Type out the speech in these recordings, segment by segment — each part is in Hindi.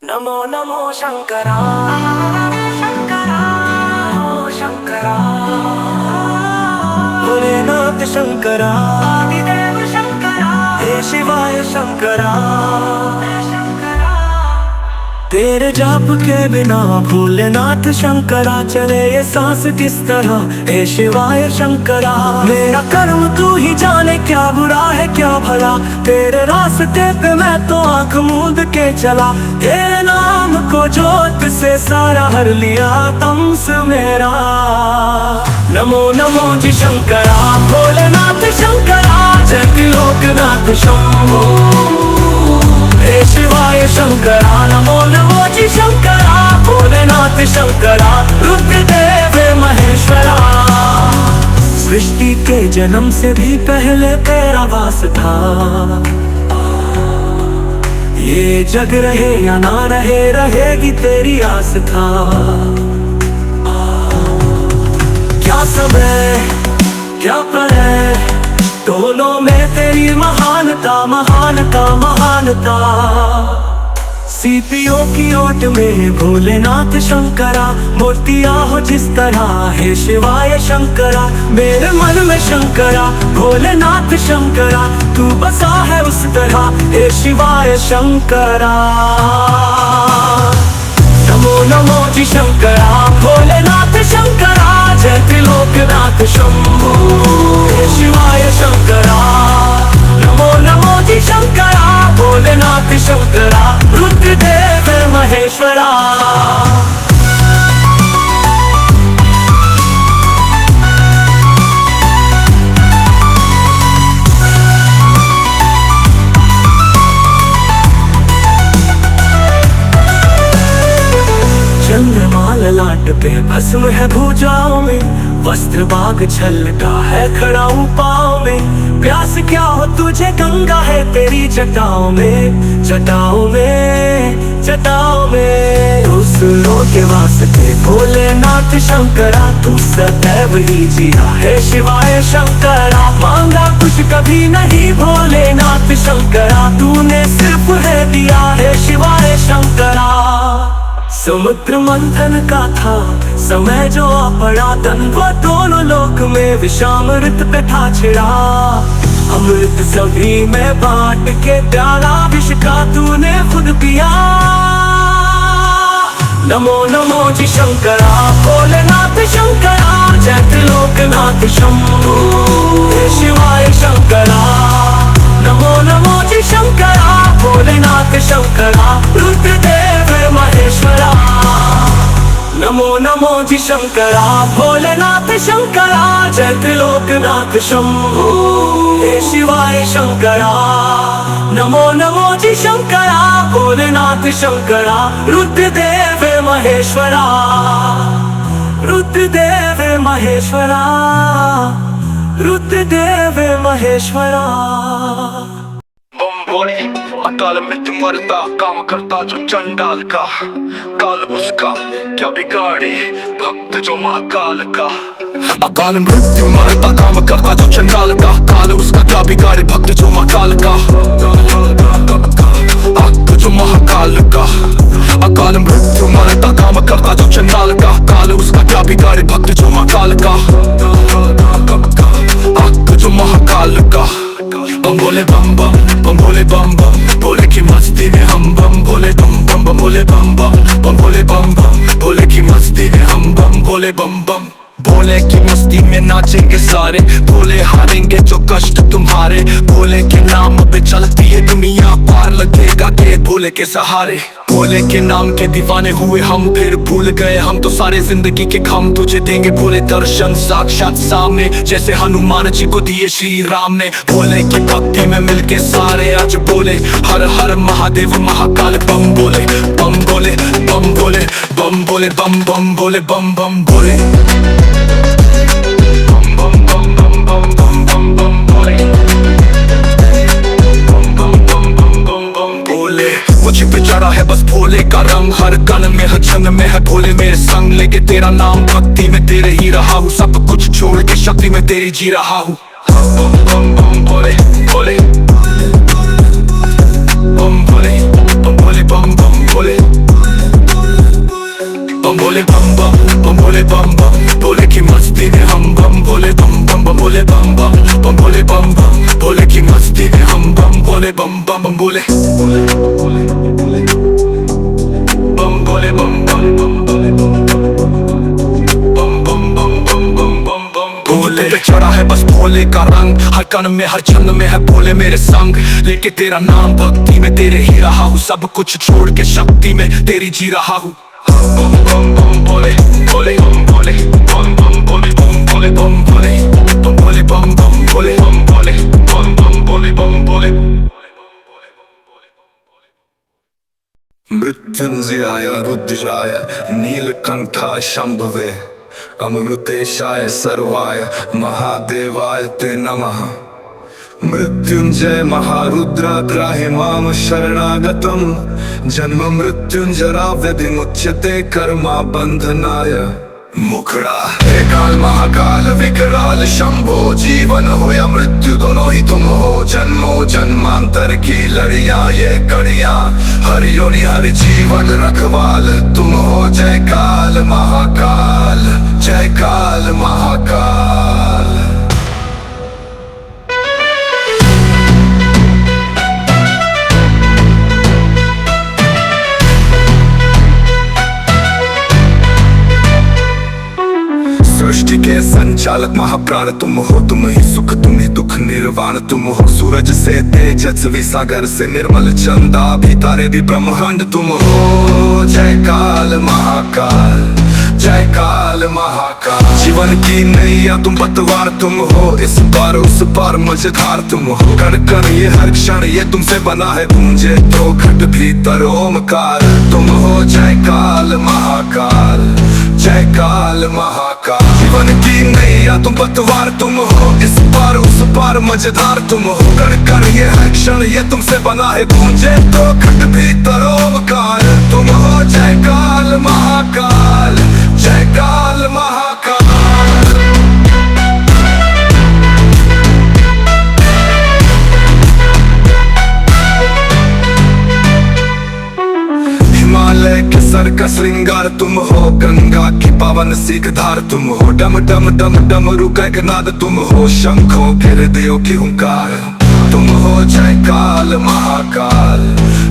नमो नमो शंकरा शंकरा शंकरा भोलेनाथ शंकरा आदिदेव शंकरा हे शिवाय शंकरा तेरे जाप के बिना भोलेनाथ शंकरा चले ये सांस किस तरह। हे शिवाय शंकरा मेरा कर्म तू ही जाने, क्या बुरा है क्या भला। तेरे रास्ते पे मैं तो आंख मूंद के चला। तेरे नाम को जोत से सारा हर लिया तमस मेरा। नमो नमो जी शंकरा भोलेनाथ शंकरा जय त्रिलोकनाथ शंभो। हे शिवाय शंकरा नमो नमो जी शंकरा भोलेनाथ शंकरा रुद्रदेव महेश्वरा। सृष्टि के जन्म से भी पहले तेरा वास था। ये जग रहे या ना रहे रहेगी तेरी आस था। क्या समय क्या प्रलय दोनों में तेरी महानता महानता महानता। सीपियों की ओट में भोलेनाथ शंकरा मोतिया हो जिस तरह। हे शिवाय शंकरा मेरे मन में शंकरा भोलेनाथ शंकरा तू बसा है उस तरह। हे शिवाय शंकरा नमो नमो जी शंकरा भोलेनाथ शंकरा जय त्रिलोकनाथ शंभो। हे शिवाय शंकरा नमो नमो जी शंकरा भोलेनाथ शंकरा रुद्रदेव महेश्वरा। चंद्रमा ललाट पे भस्म है भुजाओं में। वस्त्र बाग छलका है खड़ा हूँ पाँव में। प्यास क्या हो तुझे गंगा है तेरी जटाओं में जटाओं में जटाओं में। दूसरों के वास्ते भोलेनाथ शंकरा तू सदैव ही जिया। है शिवाय शंकरा मांगा कुछ कभी नहीं भोलेनाथ शंकरा तूने सिर्फ है दिया। है शिवाय शंकरा समुद्र मंथन का था समय जो आ पड़ा तन वो दोनों लोक में विषामृत पे था छिड़ा। अमृत सभी में बांट के प्याला विष का तूने खुद पिया। नमो नमो जी शंकरा भोलेनाथ शंकरा जय त्रिलोकनाथ शंभो। हे शिवाय शंकरा नमो नमो जी शंकरा भोलेनाथ शंकरा रुद्रदेव महेश्वरा। नमो नमो जी शंकरा भोलेनाथ शंकरा जय त्रिलोकनाथ शंभो। हे शिवाय शंकरा नमो नमो जी शंकरा भोलेनाथ शंकरा रुद्रदेव महेश्वरा रुद्रदेव महेश्वरा रुद्रदेव महेश्वरा। बोले अकाल मृत्यु मरता काम करता जो चंडाल का। काल उसका क्या बिगाड़े भक्त जो महाकाल का। अकाल मृत्यु मरता काम करता जो चंडाल का। काल उसका क्या बिगाड़े भक्त जो महाकाल का। भक्त जो महाकाल का। अकाल मृत्यु मरता काम करता जो चंडाल का। काल उसका क्या बिगाड़े भक्त जो महाकाल का। भक्त जो महाकाल का। बम बोले बम बम भोले बम बम भोले की मस्ती में हम बम बोले बम बम बम भोले बम बम भोले बम बम भोले की मस्ती में हम बम बोले बम बम। भोले की मस्ती में नाचेंगे सारे भोले हारेंगे जो कष्ट तुम्हारे। भोले के नाम पे चलती है दुनिया पार लगेगा के भोले के सहारे। भोले के नाम के दीवाने हुए हम फिर भूल गए हम तो सारे जिंदगी के खम। तुझे देंगे भोले दर्शन साक्षात सामने जैसे हनुमान जी को दिए श्री राम ने। भोले की भक्ति में मिलके सारे आज बोले हर हर महादेव महाकाल बम बोले बम बोले बम बोले बम बोले बम बम बोले बम बम बोले बम बम बम बम बम बम बम बम बोले बम बम बम बम बम बम बोले। मुझे पे चढ़ा है बस भोले का रंग हर कण में हर क्षण में है भोले मेरे संग। लेके तेरा नाम भक्ति में तेरे ही रहा हूँ सब कुछ छोड़ के शक्ति में तेरी जी रहा हूँ। बम बम बम बोले बोले बम बोले बम बोले बम बम बोले। बोले बम बम बोले की मस्ती में हम बम बोले बम बम बम बोले बम बम बोले बम बम बोले की मस्ती में हम बम बोले बम बम बम बोले बम बोले बम बम पे चढ़ा है बस भोले का रंग, हर कण में हर छंद में है भोले मेरे संग। लेके तेरा नाम भक्ति में तेरे ही रहा हूँ, सब कुछ छोड़ के शक्ति में तेरी जी रहा हूँ। बम बम बम बोले बोले बम बोले बम बम बोले बम बोले बम बोले बम बोले बम बम बोले बम बोले बम बम बोले बम बोले। मृत्युंजयाय रुद्राय नीलकंठाय शंभवे अमृतेशाय सर्वाय महादेवाय ते नमः। मृत्युंजय महारुद्र ग्राहि माम शरणागतम् जन्म मृत्युंजरा विमुच्यते कर्मा बंधनाय। मुखड़ा हे काल महाकाल विकराल शंभो, जीवन हो या मृत्यु दोनों ही तुम हो। जन्मों जन्मांतर की लड़ियां ये कड़ियां, हर योनि हर जीवन रखवाल तुम हो। जय काल महाकाल जय काल महाकाल। सृष्टि के संचालक महाप्राण तुम हो, तुम ही सुख तुम ही दुख निर्वाण तुम हो। सूरज से तेजस्वी सागर से निर्मल चंदा भी तारे भी ब्रह्मांड तुम हो। जय काल महाकाल जय काल महाकाल। जीवन की नैया तुम पतवार तुम हो, इस पार उस पार मझधार तुम हो। कण कण ये हर क्षण ये तुमसे बना है, गूंजे तो घट भीतर ओमकार तुम हो। जय काल महाकाल जय काल महाकाल। जीवन की नैया तुम पतवार तुम हो, इस पार उस पार मझधार तुम हो। कण कण ये हर क्षण ये तुमसे बना है, गूंजे तो घट भीतर ओमकार तुम हो। जय काल महाकाल जय काल महाकाल। हिमालय के सर का श्रृंगार तुम हो, गंगा की पावन सीख धार तुम हो। डम डम डम डमरू का नाद तुम हो, शंखों फिर देव की हुंकार तुम हो। जय काल महाकाल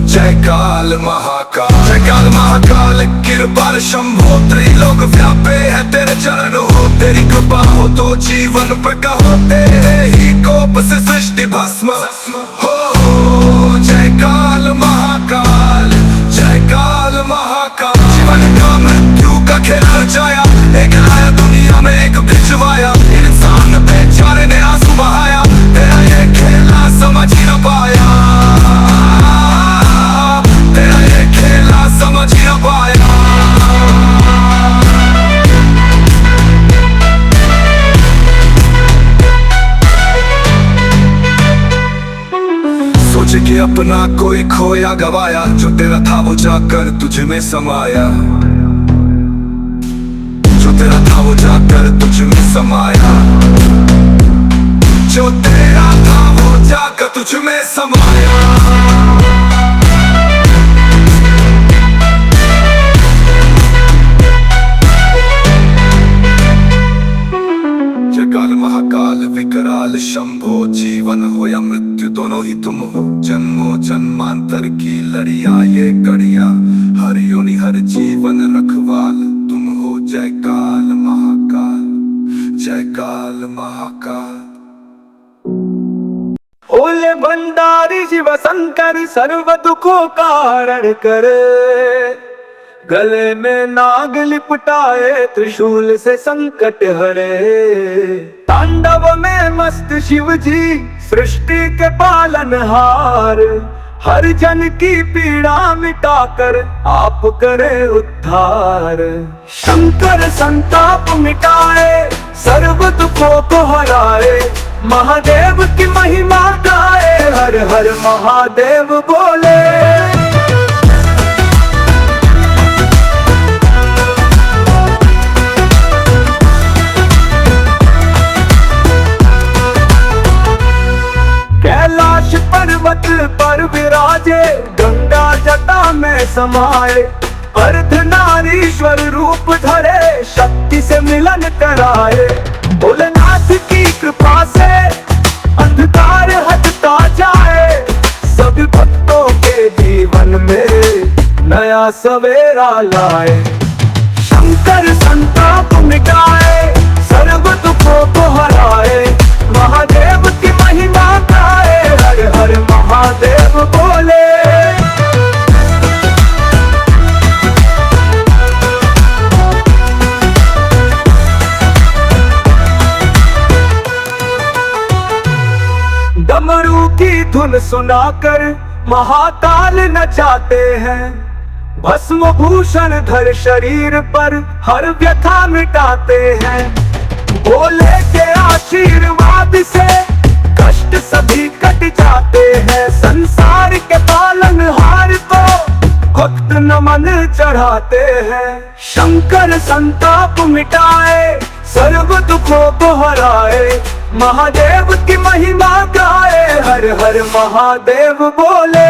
जय काल महाकाल। जय काल महाकाल कृपाल शंभो, त्रिलोक व्यापे है तेरे चरण हो। तेरी कृपा हो तो जीवन प्रकट हो, तेरे ही कोप से सृष्टि भस्म हो। जय काल महाकाल जय काल महाकाल। जीवन का मृत्यु का खेल रचाया, एक लाया दुनिया में एक भिजवाया। इंसान बेचारे ने आंसू बहाया, तेरा ये खेला समझ ही न पाया। तेरा ये खेला समझ ही न पाया। सोचे कि अपना कोई खोया गवाया, जो तेरा था वो जाकर तुझ में समाया। जो तेरा था वो जाकर तुझ में समाया। जो तेरा था वो जाकर तुझ में समाया। काल महाकाल विकराल शंभो, जीवन हो या मृत्यु दोनों ही तुम हो। जन्मों जन्मांतर की लड़ियां ये कड़ियां, हर योनि हर जीवन रखवाल तुम हो। जय काल महाकाल जय काल महाकाल। ओले भंडारी शिव शंकर सर्व दुखों का हरण करे। गले में नाग लिपटाए त्रिशूल से संकट हरे। तांडव में मस्त शिव जी सृष्टि के पालनहार। हर जन की पीड़ा मिटाकर आप करे उद्धार। शंकर संताप मिटाए सर्व दुखों को हराए। महादेव की महिमा गाए, हर हर महादेव बोले। कैलाश पर्वत पर विराजे, गंगा जटा में समाये। अर्धनारीश्वर रूप धरे शक्ति से मिलन कराए। भोलेनाथ की कृपा से अंधकार हटता जाए, सभी भक्तों के जीवन में नया सवेरा लाए। शंकर संताप मिटाए, सर्व दुखों को हराए, महादेव की महिमा गाए, हर हर महादेव बोले। डमरू की धुन सुनाकर महाकाल नचाते हैं, भस्म भूषण धर शरीर पर हर व्यथा मिटाते हैं। भोले के आशीर्वाद से कष्ट सभी कट जाते हैं, संसार के पालनहार को भक्त नमन चढ़ाते हैं। शंकर संताप मिटाए, सर्व दुखों को हराए, महादेव की महिमा गाए, हर हर महादेव बोले।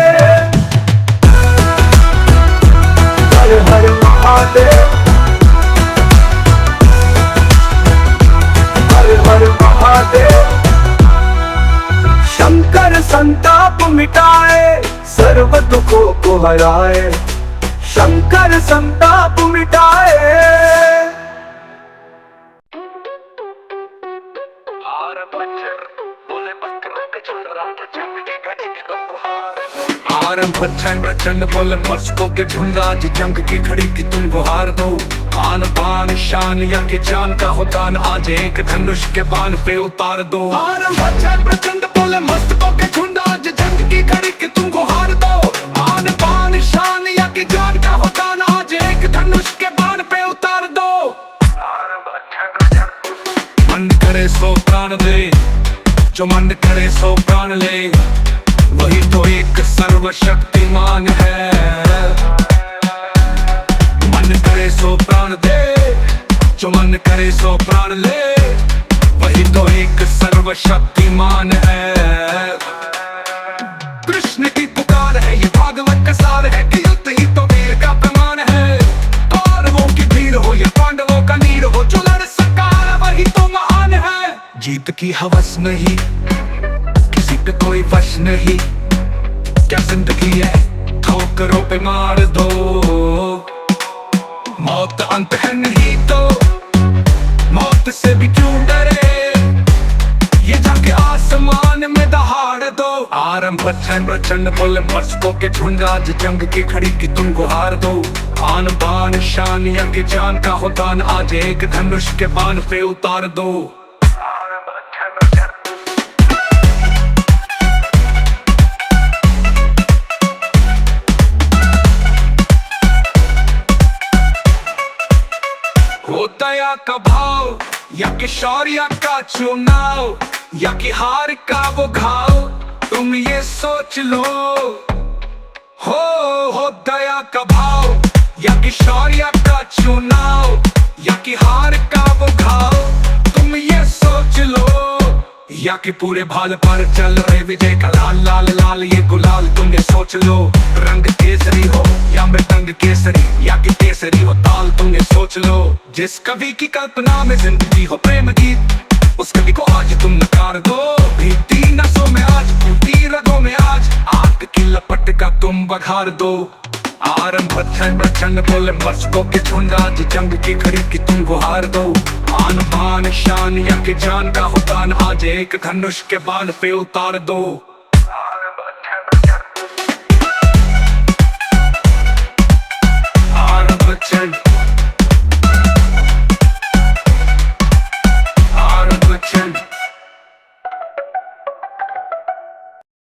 हर हर महादेव, हर हर महादेव। शंकर संताप मिटाए, सर्व दुखों को हराए, शंकर संताप मिटाए। आरम प्रचंड प्रचंड बोले मस्कों के झुंड, आज जंग की घड़ी की तुम गुहार दो। आन बान शान या के जान का हो दान, आज एक धनुष के बाण पे उतार दो। आरम प्रचंड प्रचंड बोले मस्कों के झुंड, आज जंग की घड़ी की तुम गुहार दो। आन बान शान या के जान का हो दान, आज एक धनुष के बाण पे उतार दो। मन करे सो प्राण दे, जो मन करे सो प्राण ले, वही तो एक सर्वशक्तिमान है। मन करे सो प्राण दे, जो मन करे सो प्राण ले, वही तो एक सर्वशक्तिमान है। कृष्ण की पुकार है, ये भागवत का सार है कि युद्ध ही तो वीर का प्रमाण है। कौरवों की भीड़ हो या पांडवों का नीर हो, जो लड़ सका वही तो महान है। जीत की हवस नहीं, किसी पे कोई वश नहीं, क्या जिंदगी है ठोकरों पे मार दो। मौत अंत है नहीं तो मौत से भी क्यों डरे, ये जाके आसमान में दहाड़ दो। आरंभ प्रचंड बोले मस्कों के झुंड, आज जंग की खड़ी की तुम गुहार दो। आन बान शान या के जान का हो दान, आज एक धनुष के बाण पे उतार दो। हो दया का भाव या कि शौर्य का चुनाव, या कि हार का वो घाव, तुम ये सोच लो। हो दया का भाव या कि शौर्य का चुनाव, या कि हार का वो घाव, तुम ये सोच लो। या कि पूरे भाल पर चल रहे विजय का लाल लाल लाल ये गुलाल, तुम ये सोच लो। रंग केसरी हो या मृदंग केसरी, या कि केसरी हो ताल, तुम ये सोच लो। जिस कवि की कल्पना में जिंदगी हो प्रेम गीत, उस कवि को आज तुम नकार दो। भीगती नसों में आज, फूटी रगों में आज, आग की लपट का तुम बघार दो। आरंभ प्रचंड बोले मस्कों के झुंड, आज जंग की घड़ी की तुम गुहार दो। आन बान शान या के जान का हो दान, आज एक धनुष के बाण पे उतार दो।